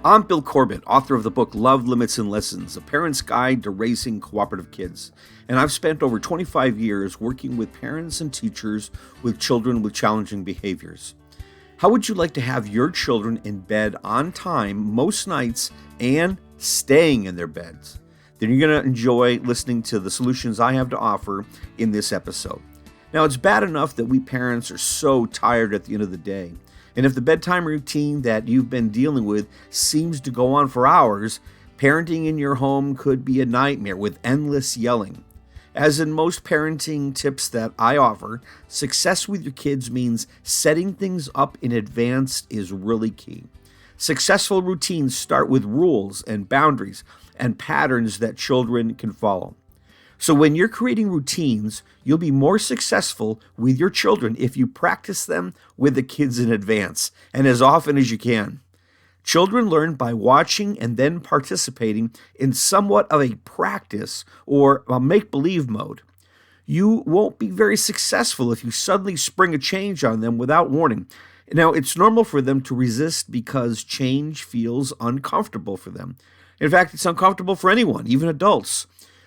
I'm Bill Corbett, author of the book Love, Limits, and Lessons, A Parent's Guide to Raising Cooperative Kids. And I've spent over 25 years working with parents and teachers with children with challenging behaviors. How would you like to have your children in bed on time most nights and staying in their beds? Then you're going to enjoy listening to the solutions I have to offer in this episode. Now, it's bad enough that we parents are so tired at the end of the day. And if the bedtime routine that you've been dealing with seems to go on for hours, parenting in your home could be a nightmare with endless yelling. As in most parenting tips that I offer, success with your kids means setting things up in advance is really key. Successful routines start with rules and boundaries and patterns that children can follow. So when you're creating routines, you'll be more successful with your children if you practice them with the kids in advance and as often as you can. Children learn by watching and then participating in somewhat of a practice or a make-believe mode. You won't be very successful if you suddenly spring a change on them without warning. Now, it's normal for them to resist because change feels uncomfortable for them. In fact, it's uncomfortable for anyone, even adults.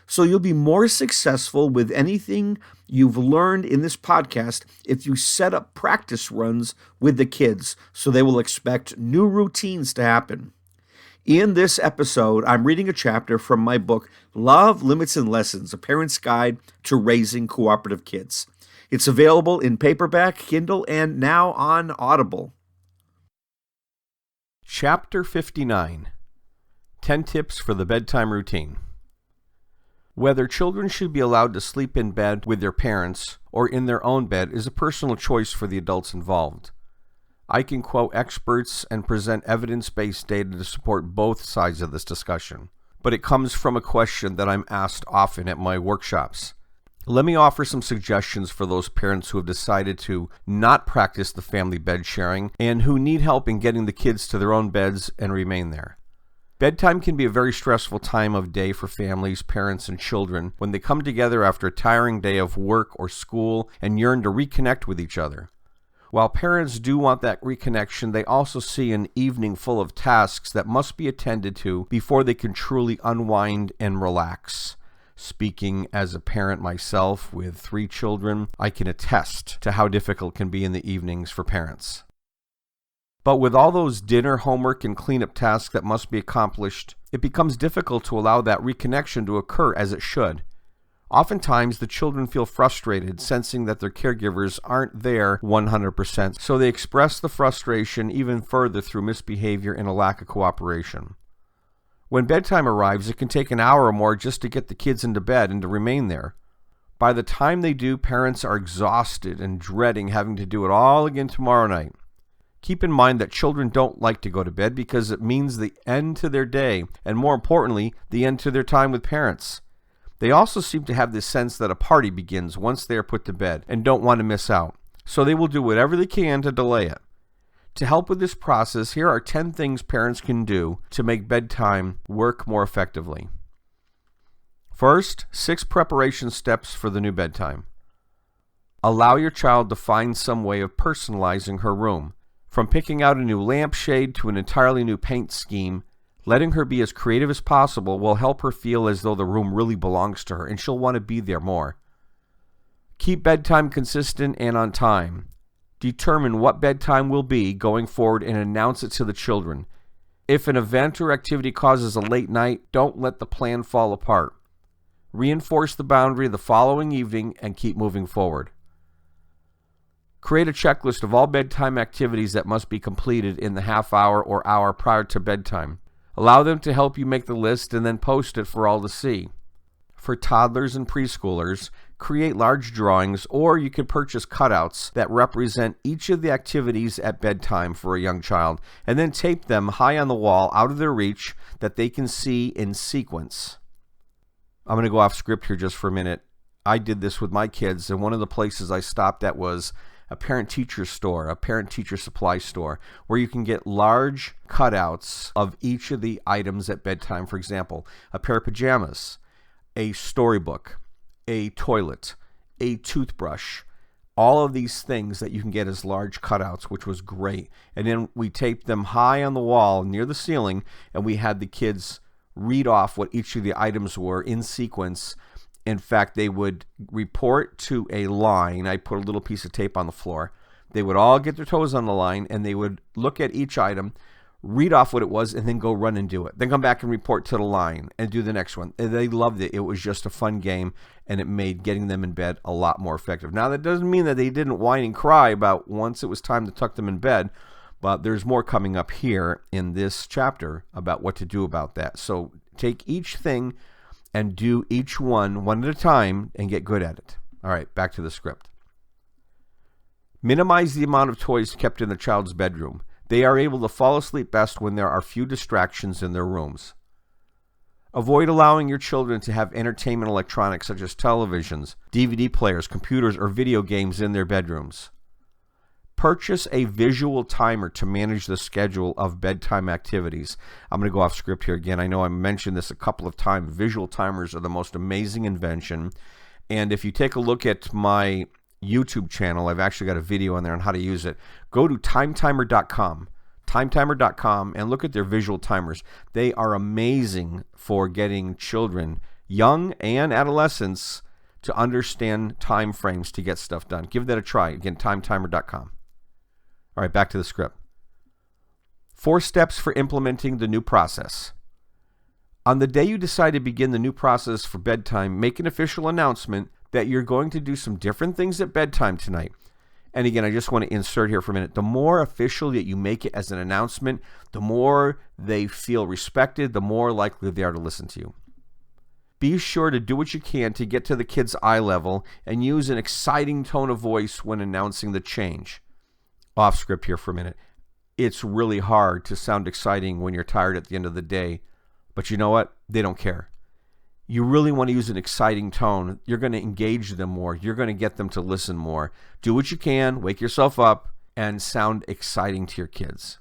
So you'll be more successful with anything you've learned in this podcast if you set up practice runs with the kids so they will expect new routines to happen. In this episode, I'm reading a chapter from my book, Love, Limits, and Lessons, A Parent's Guide to Raising Cooperative Kids. It's available in paperback, Kindle, and now on Audible. Chapter 59, 10 Tips for the Bedtime Routine. Whether children should be allowed to sleep in bed with their parents or in their own bed is a personal choice for the adults involved. I can quote experts and present evidence-based data to support both sides of this discussion, but it comes from a question that I'm asked often at my workshops. Let me offer some suggestions for those parents who have decided to not practice the family bed sharing and who need help in getting the kids to their own beds and remain there. Bedtime can be a very stressful time of day for families, parents, and children when they come together after a tiring day of work or school and yearn to reconnect with each other. While parents do want that reconnection, they also see an evening full of tasks that must be attended to before they can truly unwind and relax. Speaking as a parent myself with 3 children, I can attest to how difficult it can be in the evenings for parents. But with all those dinner, homework, and cleanup tasks that must be accomplished, it becomes difficult to allow that reconnection to occur as it should. Oftentimes, the children feel frustrated, sensing that their caregivers aren't there 100%, so they express the frustration even further through misbehavior and a lack of cooperation. When bedtime arrives, it can take an hour or more just to get the kids into bed and to remain there. By the time they do, parents are exhausted and dreading having to do it all again tomorrow night. Keep in mind that children don't like to go to bed because it means the end to their day, and more importantly, the end to their time with parents. They also seem to have this sense that a party begins once they are put to bed and don't want to miss out, so they will do whatever they can to delay it. To help with this process, here are 10 things parents can do to make bedtime work more effectively. First, 6 preparation steps for the new bedtime. Allow your child to find some way of personalizing her room. From picking out a new lampshade to an entirely new paint scheme, letting her be as creative as possible will help her feel as though the room really belongs to her and she'll want to be there more. Keep bedtime consistent and on time. Determine what bedtime will be going forward and announce it to the children. If an event or activity causes a late night, don't let the plan fall apart. Reinforce the boundary the following evening and keep moving forward. Create a checklist of all bedtime activities that must be completed in the half hour or hour prior to bedtime. Allow them to help you make the list and then post it for all to see. For toddlers and preschoolers, create large drawings, or you can purchase cutouts that represent each of the activities at bedtime for a young child, and then tape them high on the wall out of their reach that they can see in sequence. I'm going to go off script here just for a minute. I did this with my kids, and one of the places I stopped at was a parent-teacher store, a parent-teacher supply store, where you can get large cutouts of each of the items at bedtime. For example, a pair of pajamas, a storybook, a toilet, a toothbrush, all of these things that you can get as large cutouts, which was great. And then we taped them high on the wall near the ceiling, and we had the kids read off what each of the items were in sequence. In fact, they would report to a line. I put a little piece of tape on the floor. They would all get their toes on the line, and they would look at each item, read off what it was, and then go run and do it. Then come back and report to the line and do the next one. And they loved it. It was just a fun game, and it made getting them in bed a lot more effective. Now, that doesn't mean that they didn't whine and cry about once it was time to tuck them in bed, but there's more coming up here in this chapter about what to do about that. So take each thing and do each one at a time and get good at it. All right, back to the script. Minimize the amount of toys kept in the child's bedroom. They are able to fall asleep best when there are few distractions in their rooms. Avoid allowing your children to have entertainment electronics such as televisions, DVD players, computers, or video games in their bedrooms. Purchase a visual timer to manage the schedule of bedtime activities. I'm going to go off script here again. I know I mentioned this a couple of times. Visual timers are the most amazing invention. And if you take a look at my YouTube channel, I've actually got a video on there on how to use it. Go to timetimer.com, and look at their visual timers. They are amazing for getting children, young and adolescents, to understand time frames to get stuff done. Give that a try. Again, timetimer.com. All right, back to the script. 4 steps for implementing the new process. On the day you decide to begin the new process for bedtime, make an official announcement that you're going to do some different things at bedtime tonight. And again, I just want to insert here for a minute. The more official that you make it as an announcement, the more they feel respected, the more likely they are to listen to you. Be sure to do what you can to get to the kid's eye level and use an exciting tone of voice when announcing the change. Off script here for a minute. It's really hard to sound exciting when you're tired at the end of the day, but you know what? They don't care. You really want to use an exciting tone. You're going to engage them more. You're going to get them to listen more. Do what you can, wake yourself up, and sound exciting to your kids.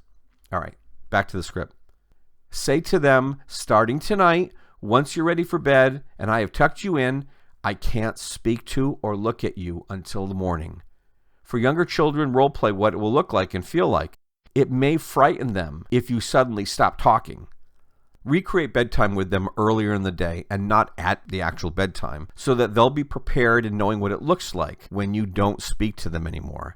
All right, back to the script. Say to them, starting tonight, once you're ready for bed and I have tucked you in, I can't speak to or look at you until the morning. For younger children, role play what it will look like and feel like. It may frighten them if you suddenly stop talking. Recreate bedtime with them earlier in the day and not at the actual bedtime so that they'll be prepared in knowing what it looks like when you don't speak to them anymore.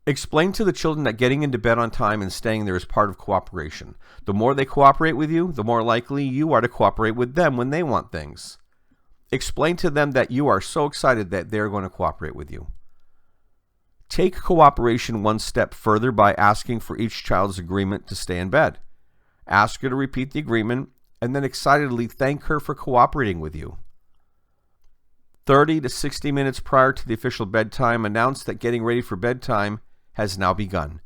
Explain to the children that getting into bed on time and staying there is part of cooperation. The more they cooperate with you, the more likely you are to cooperate with them when they want things. Explain to them that you are so excited that they're going to cooperate with you. Take cooperation one step further by asking for each child's agreement to stay in bed. Ask her to repeat the agreement, and then excitedly thank her for cooperating with you. 30 to 60 minutes prior to the official bedtime, announce that getting ready for bedtime has now begun.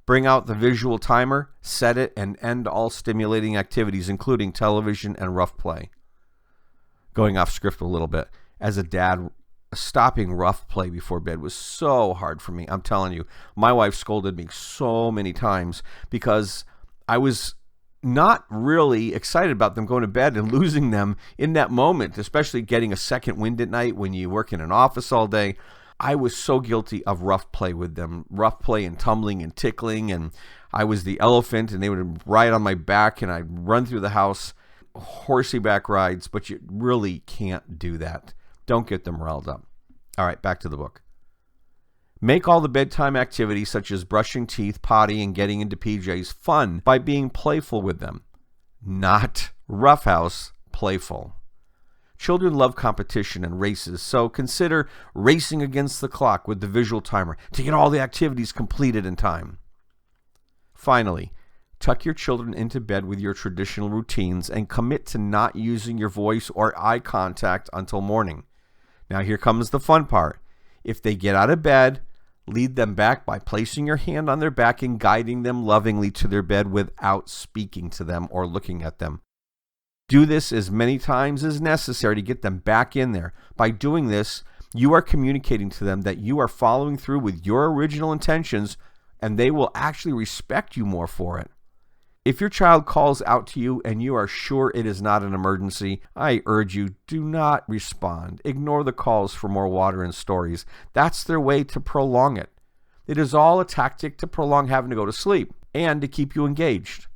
Bring out the visual timer, set it, and end all stimulating activities, including television and rough play. Going off script a little bit. As a dad, stopping rough play before bed was so hard for me. I'm telling you, my wife scolded me so many times because I was not really excited about them going to bed and losing them in that moment, especially getting a second wind at night when you work in an office all day. I was so guilty of rough play with them, rough play and tumbling and tickling, and I was the elephant and they would ride on my back and I'd run through the house, horsey back rides, but you really can't do that. Don't get them riled up. All right, back to the book. Make all the bedtime activities such as brushing teeth, potty, and getting into PJs fun by being playful with them. Not roughhouse, playful. Children love competition and races, so consider racing against the clock with the visual timer to get all the activities completed in time. Finally, tuck your children into bed with your traditional routines and commit to not using your voice or eye contact until morning. Now here comes the fun part. If they get out of bed, lead them back by placing your hand on their back and guiding them lovingly to their bed without speaking to them or looking at them. Do this as many times as necessary to get them back in there. By doing this, you are communicating to them that you are following through with your original intentions, and they will actually respect you more for it. If your child calls out to you and you are sure it is not an emergency, I urge you, do not respond. Ignore the calls for more water and stories. That's their way to prolong it. It is all a tactic to prolong having to go to sleep and to keep you engaged.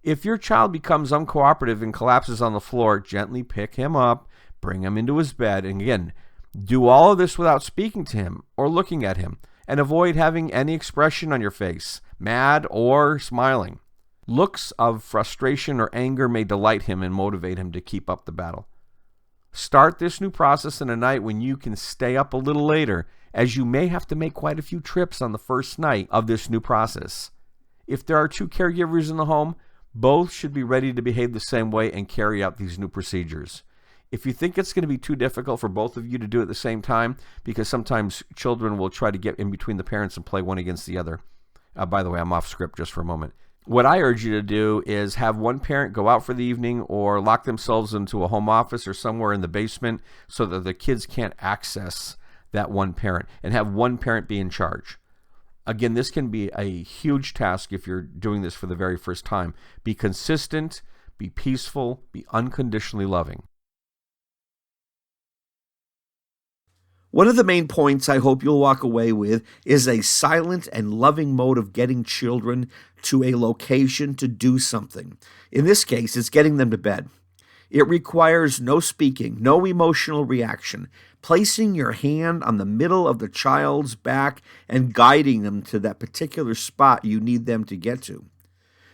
If your child becomes uncooperative and collapses on the floor, gently pick him up, bring him into his bed, and again, do all of this without speaking to him or looking at him, and avoid having any expression on your face, mad or smiling. Looks of frustration or anger may delight him and motivate him to keep up the battle. Start this new process in a night when you can stay up a little later, as you may have to make quite a few trips on the first night of this new process. If there are two caregivers in the home, both should be ready to behave the same way and carry out these new procedures. If you think it's going to be too difficult for both of you to do it at the same time, because sometimes children will try to get in between the parents and play one against the other. By the way, I'm off script just for a moment. What I urge you to do is have one parent go out for the evening or lock themselves into a home office or somewhere in the basement so that the kids can't access that one parent, and have one parent be in charge. Again, this can be a huge task if you're doing this for the very first time. Be consistent, be peaceful, be unconditionally loving. One of the main points I hope you'll walk away with is a silent and loving mode of getting children to a location to do something. In this case, it's getting them to bed. It requires no speaking, no emotional reaction, placing your hand on the middle of the child's back and guiding them to that particular spot you need them to get to.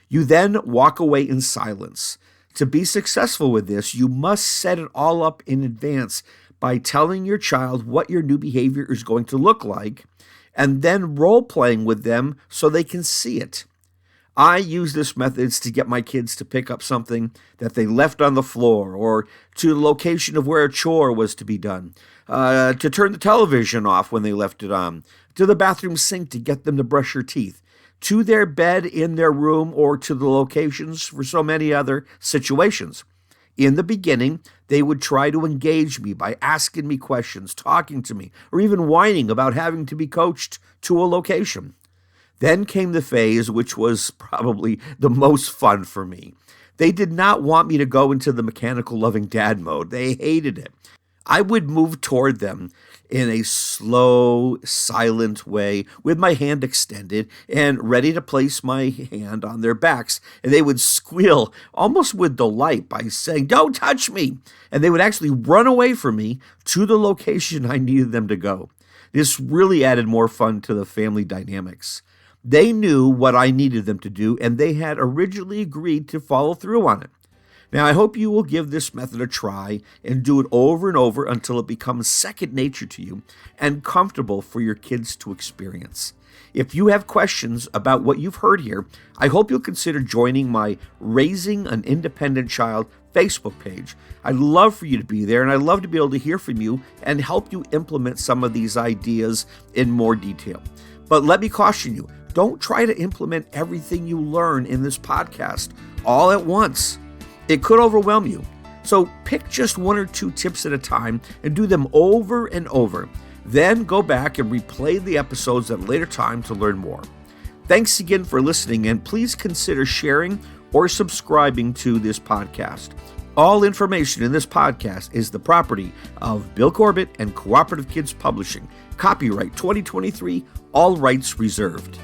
You then walk away in silence. To be successful with this, you must set it all up in advance by telling your child what your new behavior is going to look like, and then role-playing with them so they can see it. I use this method to get my kids to pick up something that they left on the floor, or to the location of where a chore was to be done, to turn the television off when they left it on, to the bathroom sink to get them to brush their teeth, to their bed in their room, or to the locations for so many other situations. In the beginning, they would try to engage me by asking me questions, talking to me, or even whining about having to be coached to a location. Then came the phase which was probably the most fun for me. They did not want me to go into the mechanical loving dad mode. They hated it. I would move toward them in a slow, silent way with my hand extended and ready to place my hand on their backs. And they would squeal almost with delight by saying, "Don't touch me." And they would actually run away from me to the location I needed them to go. This really added more fun to the family dynamics. They knew what I needed them to do, and they had originally agreed to follow through on it. Now, I hope you will give this method a try and do it over and over until it becomes second nature to you and comfortable for your kids to experience. If you have questions about what you've heard here, I hope you'll consider joining my Raising an Independent Child Facebook page. I'd love for you to be there, and I'd love to be able to hear from you and help you implement some of these ideas in more detail. But let me caution you, don't try to implement everything you learn in this podcast all at once. It could overwhelm you. So pick just one or two tips at a time and do them over and over. Then go back and replay the episodes at a later time to learn more. Thanks again for listening, and please consider sharing or subscribing to this podcast. All information in this podcast is the property of Bill Corbett and Cooperative Kids Publishing. Copyright 2023, all rights reserved.